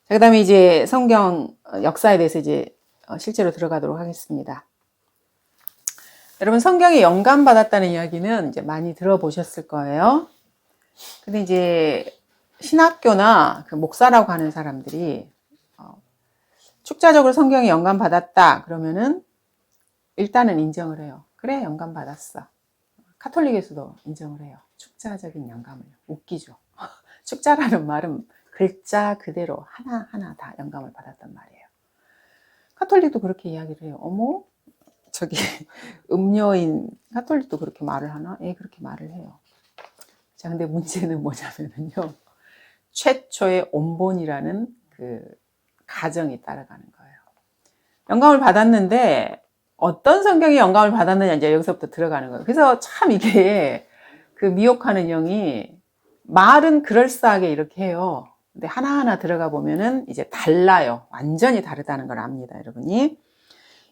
자, 그 다음에 이제 성경 역사에 대해서 이제 실제로 들어가도록 하겠습니다. 여러분, 성경에 영감받았다는 이야기는 이제 많이 들어보셨을 거예요. 근데 이제 신학교나 그 목사라고 하는 사람들이 축자적으로 성경에 영감받았다 그러면은 일단은 인정을 해요. 그래, 영감받았어. 카톨릭에서도 인정을 해요. 축자적인 영감을. 웃기죠. 축자라는 말은 글자 그대로 하나하나 다 영감을 받았단 말이에요. 카톨릭도 그렇게 이야기를 해요. 어머, 저기 음녀인 카톨릭도 그렇게 말을 하나? 예, 그렇게 말을 해요. 자, 근데 문제는 뭐냐면요. 최초의 온본이라는 그 가정이 따라가는 거예요. 영감을 받았는데 어떤 성경이 영감을 받았느냐 이제 여기서부터 들어가는 거예요. 그래서 참 이게 그 미혹하는 영이 말은 그럴싸하게 이렇게 해요. 근데 하나하나 들어가 보면은 이제 달라요. 완전히 다르다는 걸 압니다, 여러분이.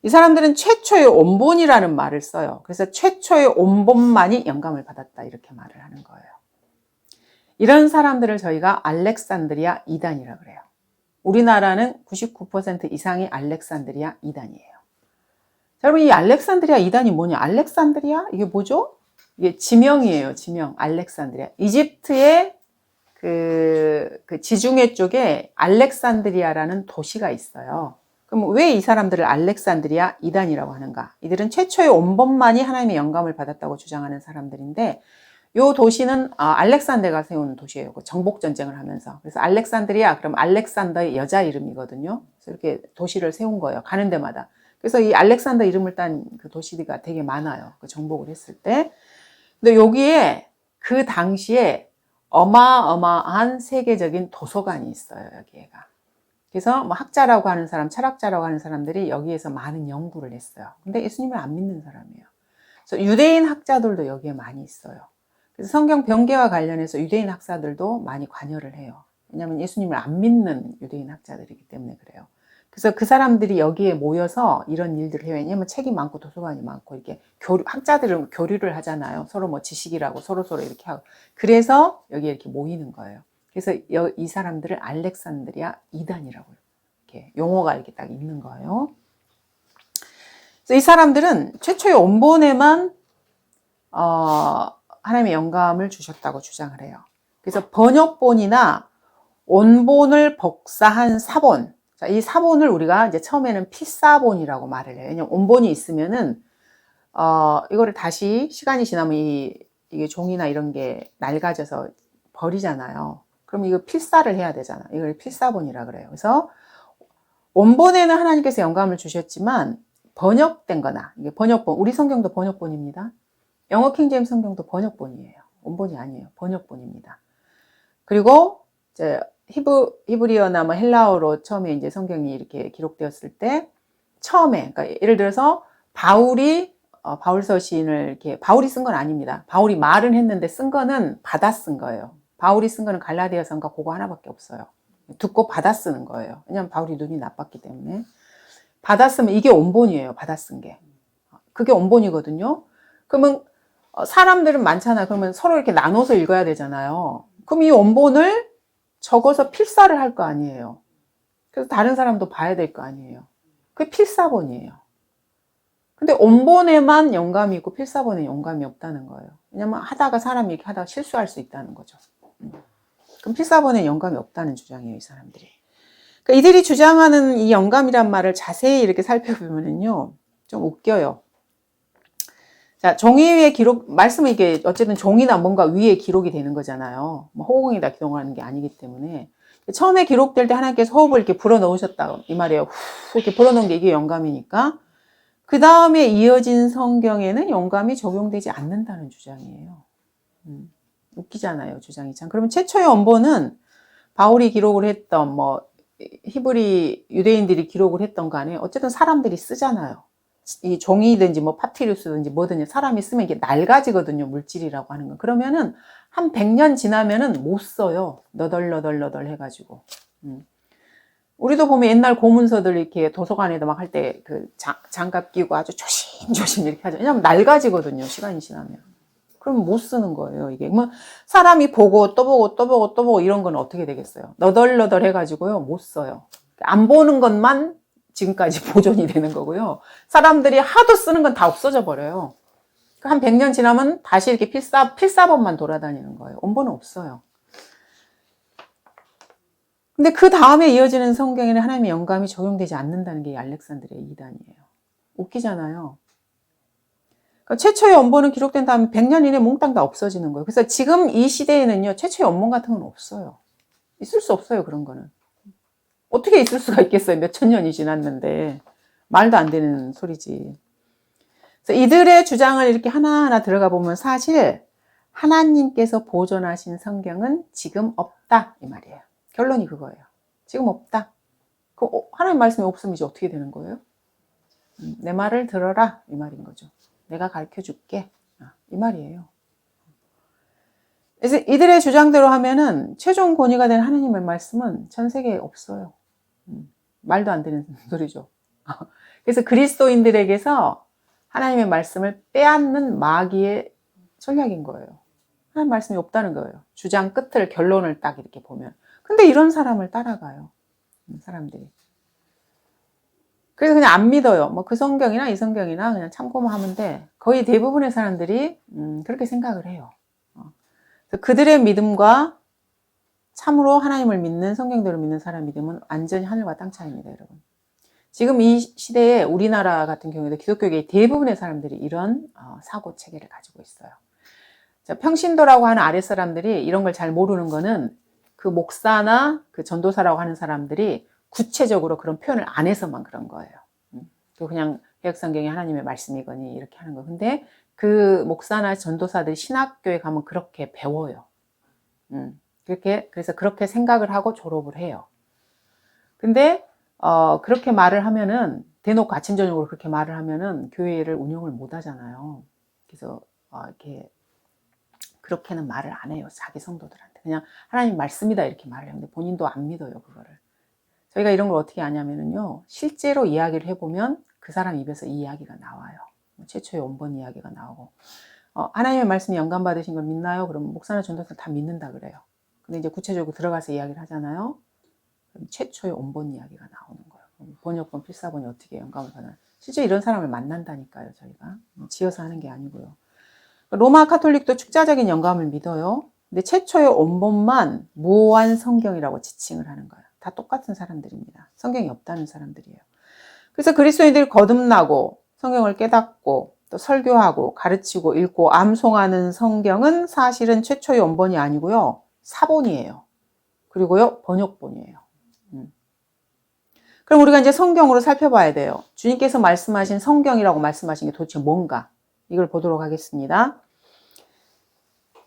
이 사람들은 최초의 온본이라는 말을 써요. 그래서 최초의 온본만이 영감을 받았다 이렇게 말을 하는 거예요. 이런 사람들을 저희가 알렉산드리아 이단이라고 그래요. 우리나라는 99% 이상이 알렉산드리아 이단이에요. 자, 여러분, 이 알렉산드리아 이단이 뭐냐? 알렉산드리아? 이게 뭐죠? 이게 지명이에요, 지명. 알렉산드리아. 이집트의 그 지중해 쪽에 알렉산드리아라는 도시가 있어요. 그럼 왜 이 사람들을 알렉산드리아 이단이라고 하는가? 이들은 최초의 온본만이 하나님의 영감을 받았다고 주장하는 사람들인데, 이 도시는 알렉산더가 세운 도시예요. 정복 전쟁을 하면서. 그래서 알렉산드리아, 그럼 알렉산더의 여자 이름이거든요. 그래서 이렇게 도시를 세운 거예요. 가는 데마다. 그래서 이 알렉산더 이름을 딴 그 도시가 되게 많아요. 그 정복을 했을 때. 근데 여기에 그 당시에 어마어마한 세계적인 도서관이 있어요, 여기가. 그래서 뭐 학자라고 하는 사람, 철학자라고 하는 사람들이 여기에서 많은 연구를 했어요. 근데 예수님을 안 믿는 사람이에요. 그래서 유대인 학자들도 여기에 많이 있어요. 그래서 성경 변개와 관련해서 유대인 학자들도 많이 관여를 해요. 왜냐하면 예수님을 안 믿는 유대인 학자들이기 때문에 그래요. 그래서 그 사람들이 여기에 모여서 이런 일들을 해요. 왜냐하면 책이 많고 도서관이 많고 이렇게 학자들은 교류를 하잖아요. 서로 뭐 지식이라고 서로 이렇게 하고. 그래서 여기에 이렇게 모이는 거예요. 그래서 이 사람들을 알렉산드리아 이단이라고 이렇게 용어가 이렇게 딱 있는 거예요. 그래서 이 사람들은 최초의 온본에만 하나님의 영감을 주셨다고 주장을 해요. 그래서 번역본이나 온본을 복사한 사본, 자, 이 사본을 우리가 이제 처음에는 필사본이라고 말을 해요. 왜냐면 온본이 있으면은 이거를 다시 시간이 지나면 이게 종이나 이런 게 낡아져서 버리잖아요. 그럼 이거 필사를 해야 되잖아. 이걸 필사본이라 그래요. 그래서 원본에는 하나님께서 영감을 주셨지만 번역된 거나, 이게 번역본, 우리 성경도 번역본입니다. 영어 킹제임스 성경도 번역본이에요. 원본이 아니에요. 번역본입니다. 그리고 이제 히브리어나 뭐 헬라어로 처음에 이제 성경이 이렇게 기록되었을 때 처음에, 그러니까 예를 들어서 바울서 시인을 이렇게 바울이 쓴 건 아닙니다. 바울이 말은 했는데 쓴 거는 받아 쓴 거예요. 바울이 쓴 거는 갈라디아서인가 그거 하나밖에 없어요. 듣고 받아 쓰는 거예요. 왜냐하면 바울이 눈이 나빴기 때문에. 받아 쓰면 이게 원본이에요. 받아 쓴 게. 그게 원본이거든요. 그러면 사람들은 많잖아요. 그러면 서로 이렇게 나눠서 읽어야 되잖아요. 그럼 이 원본을 적어서 필사를 할 거 아니에요. 그래서 다른 사람도 봐야 될 거 아니에요. 그게 필사본이에요. 근데 원본에만 영감이 있고 필사본에 영감이 없다는 거예요. 왜냐면 사람이 이렇게 하다가 실수할 수 있다는 거죠. 그럼 필사본에 영감이 없다는 주장이에요, 이 사람들이. 그러니까 이들이 주장하는 이 영감이란 말을 자세히 이렇게 살펴보면요, 좀 웃겨요. 자, 종이 위에 말씀은 이게 어쨌든 종이나 뭔가 위에 기록이 되는 거잖아요. 뭐 호공에다 기록하는 게 아니기 때문에. 처음에 기록될 때 하나님께서 호흡을 이렇게 불어 넣으셨다. 이 말이에요. 후, 이렇게 불어 넣은 게 이게 영감이니까. 그 다음에 이어진 성경에는 영감이 적용되지 않는다는 주장이에요. 웃기잖아요, 주장이 참. 그러면 최초의 원본은 바울이 기록을 했던, 뭐, 히브리 유대인들이 기록을 했던 간에 어쨌든 사람들이 쓰잖아요. 이 종이든지 뭐 파피루스든지 뭐든지 사람이 쓰면 이게 낡아지거든요, 물질이라고 하는 건. 그러면은 한 100년 지나면은 못 써요. 너덜너덜 해가지고. 우리도 보면 옛날 고문서들 이렇게 도서관에다 막 할 때 그 장갑 끼고 아주 조심조심 이렇게 하죠. 왜냐면 낡아지거든요, 시간이 지나면. 그럼 못 쓰는 거예요, 이게. 뭐, 사람이 보고, 또 보고, 또 보고, 또 보고, 이런 건 어떻게 되겠어요? 너덜너덜 해가지고요, 못 써요. 안 보는 것만 지금까지 보존이 되는 거고요. 사람들이 하도 쓰는 건 다 없어져 버려요. 한 100년 지나면 다시 이렇게 필사본만 돌아다니는 거예요. 원본은 없어요. 근데 그 다음에 이어지는 성경에는 하나님의 영감이 적용되지 않는다는 게 알렉산드리아 이단이에요. 웃기잖아요. 그러니까 최초의 원본은 기록된 다음에 100년 이내 몽땅 다 없어지는 거예요. 그래서 지금 이 시대에는요, 최초의 원본 같은 건 없어요. 있을 수 없어요, 그런 거는. 어떻게 있을 수가 있겠어요? 몇천 년이 지났는데. 말도 안 되는 소리지. 그래서 이들의 주장을 이렇게 하나하나 들어가 보면 사실 하나님께서 보존하신 성경은 지금 없다, 이 말이에요. 결론이 그거예요. 지금 없다. 하나님 말씀이 없으면 이제 어떻게 되는 거예요? 내 말을 들어라, 이 말인 거죠. 내가 가르쳐 줄게, 이 말이에요. 그래서 이들의 주장대로 하면은 최종 권위가 된 하나님의 말씀은 전 세계에 없어요. 말도 안 되는 소리죠. 그래서 그리스도인들에게서 하나님의 말씀을 빼앗는 마귀의 전략인 거예요. 하나님 말씀이 없다는 거예요. 주장 끝을, 결론을 딱 이렇게 보면. 근데 이런 사람을 따라가요. 사람들이. 그래서 그냥 안 믿어요. 뭐 그 성경이나 이 성경이나 그냥 참고만 하면 돼. 거의 대부분의 사람들이 그렇게 생각을 해요. 그들의 믿음과 참으로 하나님을 믿는, 성경대로 믿는 사람 믿음은 완전히 하늘과 땅 차이입니다, 여러분. 지금 이 시대에 우리나라 같은 경우에도 기독교계의 대부분의 사람들이 이런 사고 체계를 가지고 있어요. 평신도라고 하는 아랫사람들이 이런 걸 잘 모르는 거는 그 목사나 그 전도사라고 하는 사람들이 구체적으로 그런 표현을 안 해서만 그런 거예요. 그냥 개혁성경이 하나님의 말씀이거니 이렇게 하는 거예요. 근데 그 목사나 전도사들이 신학교에 가면 그렇게 배워요. 그래서 그렇게 생각을 하고 졸업을 해요. 근데 그렇게 말을 하면은, 대놓고 아침 저녁으로 그렇게 말을 하면은 교회를 운영을 못 하잖아요. 그래서 이렇게 그렇게는 말을 안 해요, 자기 성도들한테. 그냥 하나님 말씀이다 이렇게 말을 하는데 본인도 안 믿어요, 그거를. 저희가 이런 걸 어떻게 아냐면은요, 실제로 이야기를 해보면 그 사람 입에서 이 이야기가 나와요. 최초의 원본 이야기가 나오고, 하나님의 말씀이 영감받으신 걸 믿나요? 그러면 목사나 전도사 다 믿는다 그래요. 근데 이제 구체적으로 들어가서 이야기를 하잖아요. 그럼 최초의 원본 이야기가 나오는 거예요. 번역본, 필사본이 어떻게 영감을 받나. 실제 이런 사람을 만난다니까요, 저희가. 지어서 하는 게 아니고요. 로마 카톨릭도 축자적인 영감을 믿어요. 근데 최초의 원본만 무한 성경이라고 지칭을 하는 거예요. 다 똑같은 사람들입니다. 성경이 없다는 사람들이에요. 그래서 그리스도인들이 거듭나고 성경을 깨닫고 또 설교하고 가르치고 읽고 암송하는 성경은 사실은 최초의 원본이 아니고요, 사본이에요. 그리고요, 번역본이에요. 그럼 우리가 이제 성경으로 살펴봐야 돼요. 주님께서 말씀하신 성경이라고 말씀하신 게 도대체 뭔가, 이걸 보도록 하겠습니다.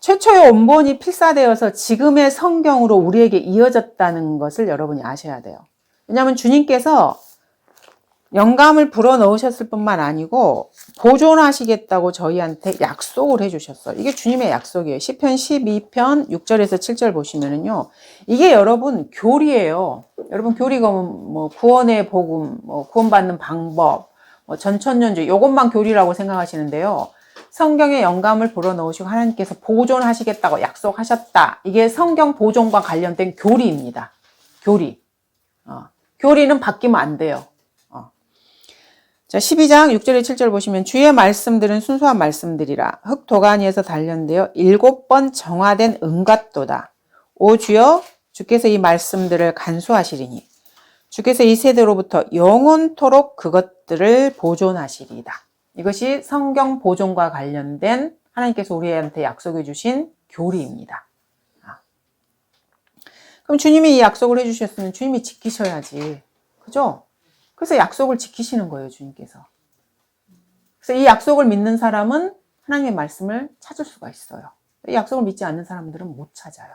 최초의 원본이 필사되어서 지금의 성경으로 우리에게 이어졌다는 것을 여러분이 아셔야 돼요. 왜냐하면 주님께서 영감을 불어넣으셨을 뿐만 아니고 보존하시겠다고 저희한테 약속을 해주셨어요. 이게 주님의 약속이에요. 시편 12편 6절에서 7절 보시면은요, 이게 여러분 교리예요. 여러분 교리가 뭐 구원의 복음, 뭐 구원받는 방법, 뭐 전천년주, 이것만 교리라고 생각하시는데요. 성경에 영감을 불어넣으시고 하나님께서 보존하시겠다고 약속하셨다. 이게 성경 보존과 관련된 교리입니다. 교리. 교리는 바뀌면 안 돼요. 자, 12장 6절에 7절 보시면 주의 말씀들은 순수한 말씀들이라 흙 도가니에서 단련되어 7번 정화된 은같도다. 오 주여, 주께서 이 말씀들을 간수하시리니 주께서 이 세대로부터 영원토록 그것들을 보존하시리이다. 이것이 성경 보존과 관련된 하나님께서 우리한테 약속해 주신 교리입니다. 그럼 주님이 이 약속을 해주셨으면 주님이 지키셔야지. 그죠? 그래서 약속을 지키시는 거예요, 주님께서. 그래서 이 약속을 믿는 사람은 하나님의 말씀을 찾을 수가 있어요. 이 약속을 믿지 않는 사람들은 못 찾아요.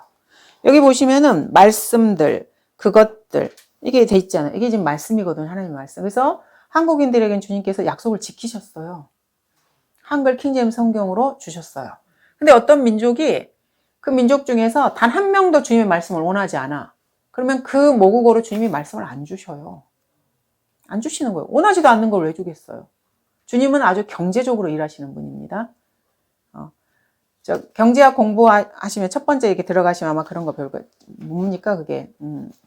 여기 보시면은 말씀들, 그것들, 이게 돼 있잖아요. 이게 지금 말씀이거든요, 하나님의 말씀. 그래서 한국인들에겐 주님께서 약속을 지키셨어요. 한글 킹제임 성경으로 주셨어요. 근데 어떤 민족이 그 민족 중에서 단 한 명도 주님의 말씀을 원하지 않아. 그러면 그 모국어로 주님이 말씀을 안 주셔요. 안 주시는 거예요. 원하지도 않는 걸 왜 주겠어요? 주님은 아주 경제적으로 일하시는 분입니다. 경제학 공부하시면 첫 번째 이렇게 들어가시면 아마 그런 거 별거, 뭡니까, 그게.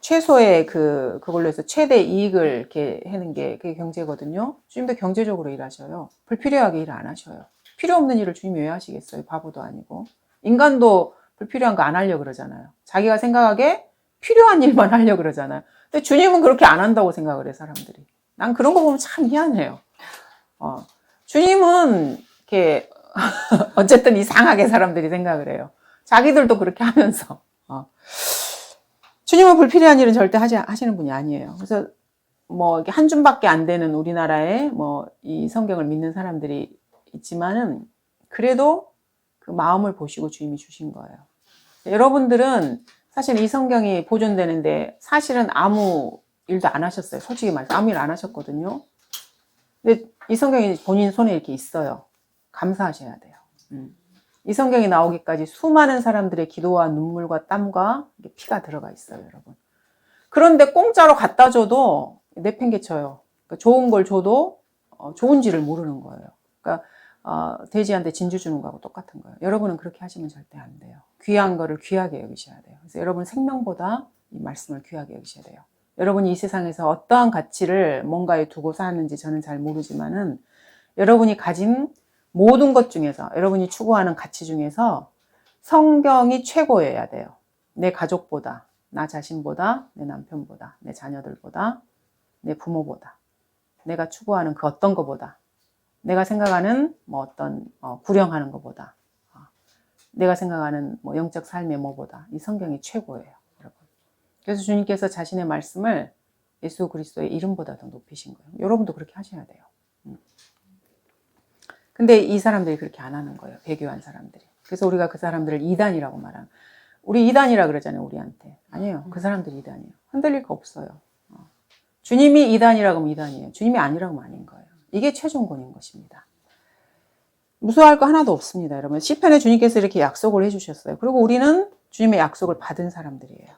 최소의 그걸로 해서 최대 이익을 이렇게 하는 게 그게 경제거든요. 주님도 경제적으로 일하셔요. 불필요하게 일 안 하셔요. 필요 없는 일을 주님이 왜 하시겠어요? 바보도 아니고. 인간도 불필요한 거 안 하려고 그러잖아요. 자기가 생각하기에 필요한 일만 하려고 그러잖아요. 근데 주님은 그렇게 안 한다고 생각을 해, 사람들이. 난 그런 거 보면 참 희한해요. 주님은 이렇게 어쨌든 이상하게 사람들이 생각을 해요. 자기들도 그렇게 하면서. 주님은 불필요한 일은 절대 하시는 분이 아니에요. 그래서 뭐 한 줌밖에 안 되는 우리나라에 뭐 이 성경을 믿는 사람들이 있지만은 그래도 그 마음을 보시고 주님이 주신 거예요. 여러분들은 사실 이 성경이 보존되는데 사실은 아무 일도 안 하셨어요. 솔직히 말해서 아무 일 안 하셨거든요. 근데 이 성경이 본인 손에 이렇게 있어요. 감사하셔야 돼요. 이 성경이 나오기까지 수많은 사람들의 기도와 눈물과 땀과 피가 들어가 있어요, 여러분. 그런데 공짜로 갖다 줘도 내팽개쳐요. 그러니까 좋은 걸 줘도 좋은지를 모르는 거예요. 그러니까 돼지한테 진주 주는 거하고 똑같은 거예요. 여러분은 그렇게 하시면 절대 안 돼요. 귀한 거를 귀하게 여기셔야 돼요. 그래서 여러분 생명보다 이 말씀을 귀하게 여기셔야 돼요. 여러분이 이 세상에서 어떠한 가치를 뭔가에 두고 사는지 저는 잘 모르지만은 여러분이 가진 모든 것 중에서 여러분이 추구하는 가치 중에서 성경이 최고여야 돼요. 내 가족보다, 나 자신보다, 내 남편보다, 내 자녀들보다, 내 부모보다, 내가 추구하는 그 어떤 것보다, 내가 생각하는 뭐 어떤 구령하는 것보다, 내가 생각하는 뭐 영적 삶의 뭐보다 이 성경이 최고예요, 여러분. 그래서 주님께서 자신의 말씀을 예수 그리스도의 이름보다 더 높이신 거예요. 여러분도 그렇게 하셔야 돼요. 근데 이 사람들이 그렇게 안 하는 거예요. 배교한 사람들이. 그래서 우리가 그 사람들을 이단이라고 말하는. 우리 이단이라 그러잖아요, 우리한테. 아니에요. 그 사람들이 이단이에요. 흔들릴 거 없어요. 주님이 이단이라고 하면 이단이에요. 주님이 아니라고 하면 아닌 거예요. 이게 최종권인 것입니다. 무서워할 거 하나도 없습니다, 여러분. 시편에 주님께서 이렇게 약속을 해주셨어요. 그리고 우리는 주님의 약속을 받은 사람들이에요.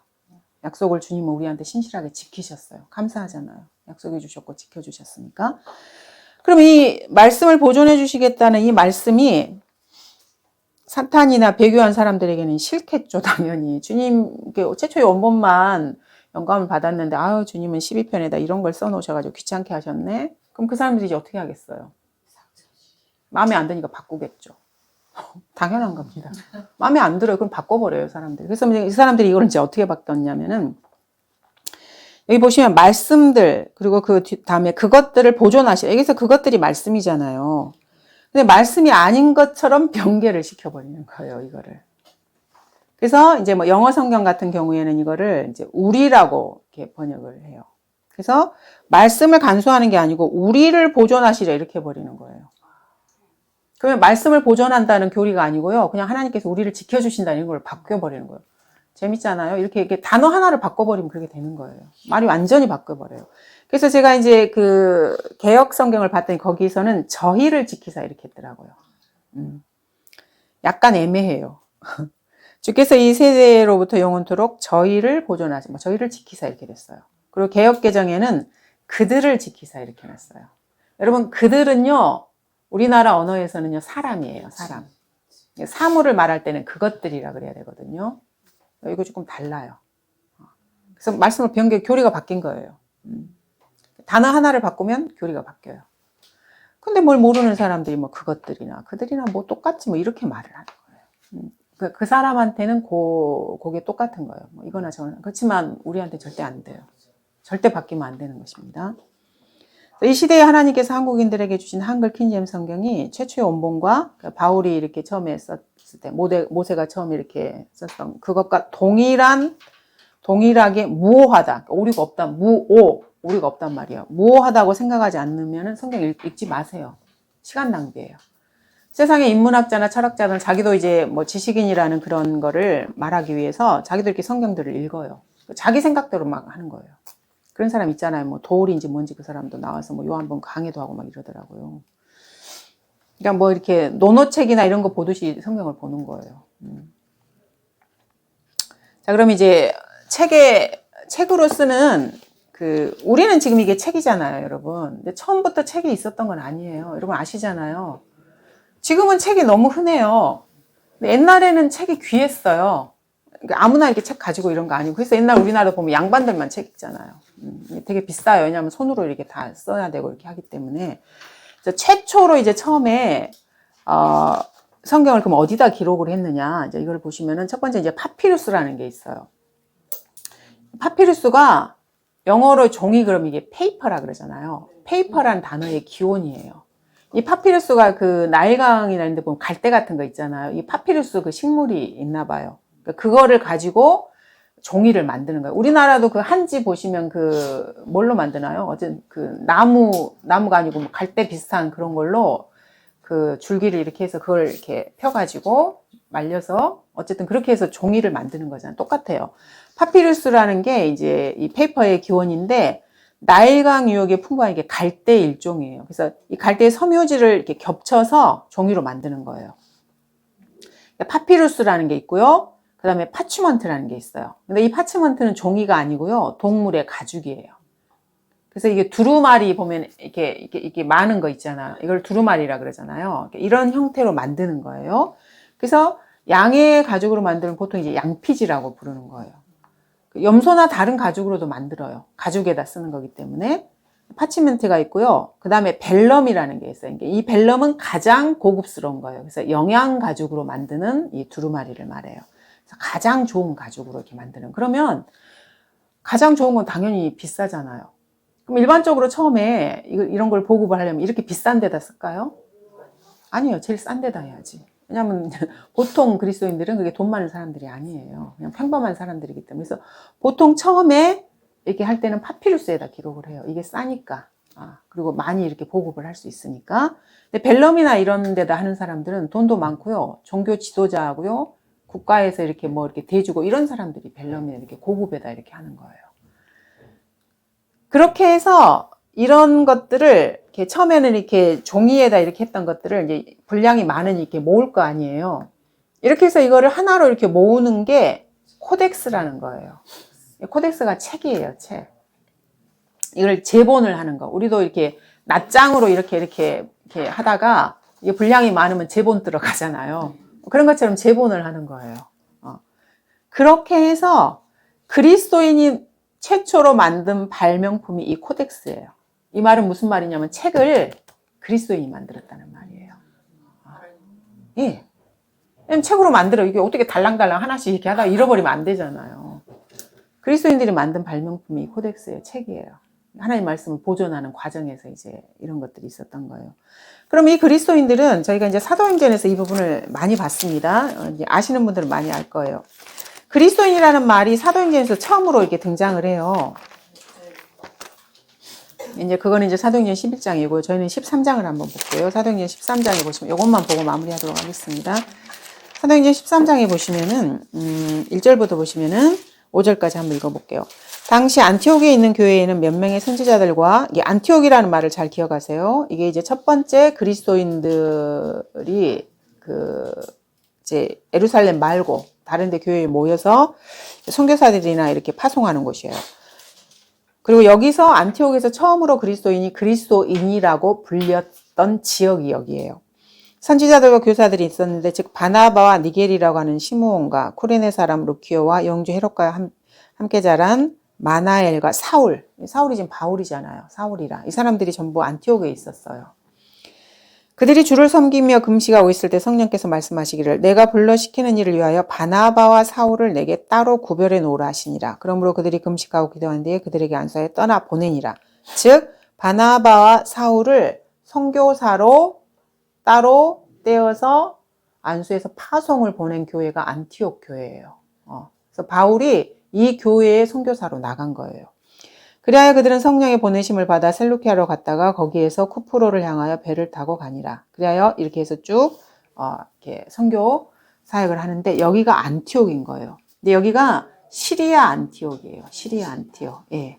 약속을 주님은 우리한테 신실하게 지키셨어요. 감사하잖아요. 약속해 주셨고 지켜주셨으니까. 그럼 이 말씀을 보존해 주시겠다는 이 말씀이 사탄이나 배교한 사람들에게는 싫겠죠, 당연히. 주님, 최초의 원본만 영감을 받았는데, 아유, 주님은 12편에다 이런 걸 써놓으셔가지고 귀찮게 하셨네? 그럼 그 사람들이 이제 어떻게 하겠어요? 마음에 안 드니까 바꾸겠죠. 당연한 겁니다. 마음에 안 들어요. 그럼 바꿔버려요, 사람들이. 그래서 이 사람들이 이걸 이제 어떻게 바꿨냐면은, 여기 보시면 말씀들, 그리고 그 다음에 그것들을 보존하시라. 여기서 그것들이 말씀이잖아요. 근데 말씀이 아닌 것처럼 변개를 시켜버리는 거예요, 이거를. 그래서 이제 뭐 영어 성경 같은 경우에는 이거를 이제 우리라고 이렇게 번역을 해요. 그래서 말씀을 간수하는 게 아니고 우리를 보존하시라 이렇게 해버리는 거예요. 그러면 말씀을 보존한다는 교리가 아니고요. 그냥 하나님께서 우리를 지켜주신다는 걸 바뀌어버리는 거예요. 재밌잖아요. 이렇게 단어 하나를 바꿔버리면 그렇게 되는 거예요. 말이 완전히 바뀌어버려요. 그래서 제가 이제 그 개역 성경을 봤더니 거기서는 저희를 지키사 이렇게 했더라고요. 약간 애매해요. 주께서 이 세대로부터 영원토록 저희를 보존하시, 저희를 지키사 이렇게 됐어요. 그리고 개역 개정에는 그들을 지키사 이렇게 놨어요. 여러분, 그들은요, 우리나라 언어에서는요, 사람이에요, 사람. 사물을 말할 때는 그것들이라 그래야 되거든요. 이거 조금 달라요. 그래서 말씀을 변경, 교리가 바뀐 거예요. 단어 하나를 바꾸면 교리가 바뀌어요. 근데 뭘 모르는 사람들이 뭐 그것들이나 그들이나 뭐 똑같지 뭐 이렇게 말을 하는 거예요. 그 사람한테는 그게 똑같은 거예요. 뭐 이거나 저거나. 그렇지만 우리한테 절대 안 돼요. 절대 바뀌면 안 되는 것입니다. 이 시대에 하나님께서 한국인들에게 주신 한글 킹제임 성경이 최초의 원본과 바울이 이렇게 처음에 썼을 때 모세가 처음에 이렇게 썼던 그것과 동일하게 무오하다. 오류가 없다. 오류가 없단 말이에요. 무오하다고 생각하지 않으면 성경 읽지 마세요. 시간 낭비예요. 세상의 인문학자나 철학자들은 자기도 이제 뭐 지식인이라는 그런 거를 말하기 위해서 자기도 이렇게 성경들을 읽어요. 자기 생각대로 막 하는 거예요. 그런 사람 있잖아요. 뭐 도울인지 뭔지 그 사람도 나와서 뭐 요한번 강의도 하고 막 이러더라고요. 그러니까 뭐 이렇게 논어책이나 이런 거 보듯이 성경을 보는 거예요. 자, 그럼 이제 책으로 쓰는 우리는 지금 이게 책이잖아요, 여러분. 근데 처음부터 책이 있었던 건 아니에요. 여러분 아시잖아요. 지금은 책이 너무 흔해요. 근데 옛날에는 책이 귀했어요. 그러니까 아무나 이렇게 책 가지고 이런 거 아니고. 그래서 옛날 우리나라 보면 양반들만 책 읽잖아요. 되게 비싸요. 왜냐하면 손으로 이렇게 다 써야 되고 이렇게 하기 때문에. 그래서 최초로 이제 처음에 성경을 그럼 어디다 기록을 했느냐? 이제 이걸 보시면은 첫 번째 이제 파피루스라는 게 있어요. 파피루스가 영어로 종이 그럼 이게 페이퍼라 그러잖아요. 페이퍼라는 단어의 기원이에요. 이 파피루스가 그 나일강이나 이런 데 보면 갈대 같은 거 있잖아요. 이 파피루스 그 식물이 있나 봐요. 그러니까 그거를 가지고 종이를 만드는 거예요. 우리나라도 그 한지 보시면 그 뭘로 만드나요? 어쨌든 그 나무가 아니고 뭐 갈대 비슷한 그런 걸로 그 줄기를 이렇게 해서 그걸 이렇게 펴가지고 말려서 어쨌든 그렇게 해서 종이를 만드는 거잖아요. 똑같아요. 파피루스라는 게 이제 이 페이퍼의 기원인데 나일강 유역에 풍부한 이게 갈대 일종이에요. 그래서 이 갈대의 섬유질을 이렇게 겹쳐서 종이로 만드는 거예요. 파피루스라는 게 있고요. 그 다음에 파치먼트라는 게 있어요. 근데 이 파치먼트는 종이가 아니고요. 동물의 가죽이에요. 그래서 이게 두루마리 보면 이렇게 많은 거 있잖아요. 이걸 두루마리라 그러잖아요. 이런 형태로 만드는 거예요. 그래서 양의 가죽으로 만들면 보통 이제 양피지라고 부르는 거예요. 염소나 다른 가죽으로도 만들어요. 가죽에다 쓰는 거기 때문에. 파치먼트가 있고요. 그 다음에 벨럼이라는 게 있어요. 이 벨럼은 가장 고급스러운 거예요. 그래서 영양 가죽으로 만드는 이 두루마리를 말해요. 그래서 가장 좋은 가죽으로 이렇게 만드는. 그러면 가장 좋은 건 당연히 비싸잖아요. 그럼 일반적으로 처음에 이런 걸 보급을 하려면 이렇게 비싼 데다 쓸까요? 아니요. 제일 싼 데다 해야지. 왜냐하면 보통 그리스도인들은 그게 돈 많은 사람들이 아니에요. 그냥 평범한 사람들이기 때문에. 그래서 보통 처음에 이렇게 할 때는 파피루스에다 기록을 해요. 이게 싸니까. 그리고 많이 이렇게 보급을 할 수 있으니까. 근데 벨럼이나 이런 데다 하는 사람들은 돈도 많고요. 종교 지도자하고요. 국가에서 이렇게 뭐 이렇게 대주고 이런 사람들이 벨럼에 이렇게 고급에다 이렇게 하는 거예요. 그렇게 해서 이런 것들을 이렇게 처음에는 이렇게 종이에다 이렇게 했던 것들을 이제 분량이 많으니 이렇게 모을 거 아니에요. 이렇게 해서 이거를 하나로 이렇게 모으는 게 코덱스라는 거예요. 코덱스가 책이에요, 책. 이걸 제본을 하는 거. 우리도 이렇게 낱장으로 이렇게 하다가 이게 분량이 많으면 제본 들어가잖아요. 그런 것처럼 제본을 하는 거예요. 그렇게 해서 그리스도인이 최초로 만든 발명품이 이 코덱스예요. 이 말은 무슨 말이냐면 책을 그리스도인이 만들었다는 말이에요. 예. 책으로 만들어. 이게 어떻게 달랑달랑 하나씩 이렇게 하다가 잃어버리면 안 되잖아요. 그리스도인들이 만든 발명품이 이 코덱스예요. 책이에요. 하나님 말씀을 보존하는 과정에서 이제 이런 것들이 있었던 거예요. 그럼 이 그리스도인들은 저희가 이제 사도행전에서 이 부분을 많이 봤습니다. 이제 아시는 분들은 많이 알 거예요. 그리스도인이라는 말이 사도행전에서 처음으로 이렇게 등장을 해요. 이제 그거는 이제 사도행전 11장이고 저희는 13장을 한번 볼게요. 사도행전 13장에 보시면 이것만 보고 마무리하도록 하겠습니다. 사도행전 13장에 보시면은 1절부터 보시면은 5절까지 한번 읽어볼게요. 당시 안티옥에 있는 교회에는 몇 명의 선지자들과 이게 안티옥이라는 말을 잘 기억하세요. 이게 이제 첫 번째 그리스도인들이 이제 예루살렘 말고 다른 데 교회에 모여서 선교사들이나 이렇게 파송하는 곳이에요. 그리고 여기서 안티옥에서 처음으로 그리스도인이라고 불렸던 지역이 여기예요. 선지자들과 교사들이 있었는데 즉 바나바와 니겔이라고 하는 시므온과 쿠레네 사람 루키오와 영주 헤롯과 함께 자란 마나엘과 사울이 지금 바울이잖아요. 사울이라. 이 사람들이 전부 안티옥에 있었어요. 그들이 주를 섬기며 금식하고 있을 때 성령께서 말씀하시기를 내가 불러 시키는 일을 위하여 바나바와 사울을 내게 따로 구별해 놓으라 하시니라. 그러므로 그들이 금식하고 기도한 뒤에 그들에게 안수하여 떠나 보내니라. 즉 바나바와 사울을 선교사로 따로 떼어서 안수해서 파송을 보낸 교회가 안티옥 교회예요. 그래서 바울이 이 교회의 선교사로 나간 거예요. 그리하여 그들은 성령의 보내심을 받아 셀루키아로 갔다가 거기에서 쿠프로를 향하여 배를 타고 가니라. 그리하여 이렇게 해서 쭉 이렇게 선교 사역을 하는데 여기가 안티옥인 거예요. 근데 여기가 시리아 안티옥이에요. 시리아 안티옥. 예.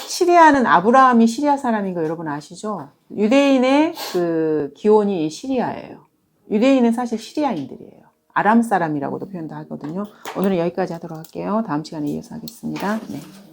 시리아는 아브라함이 시리아 사람인 거 여러분 아시죠? 유대인의 그 기원이 시리아예요. 유대인은 사실 시리아인들이에요. 아람 사람이라고도 표현도 하거든요. 오늘은 여기까지 하도록 할게요. 다음 시간에 이어서 하겠습니다. 네.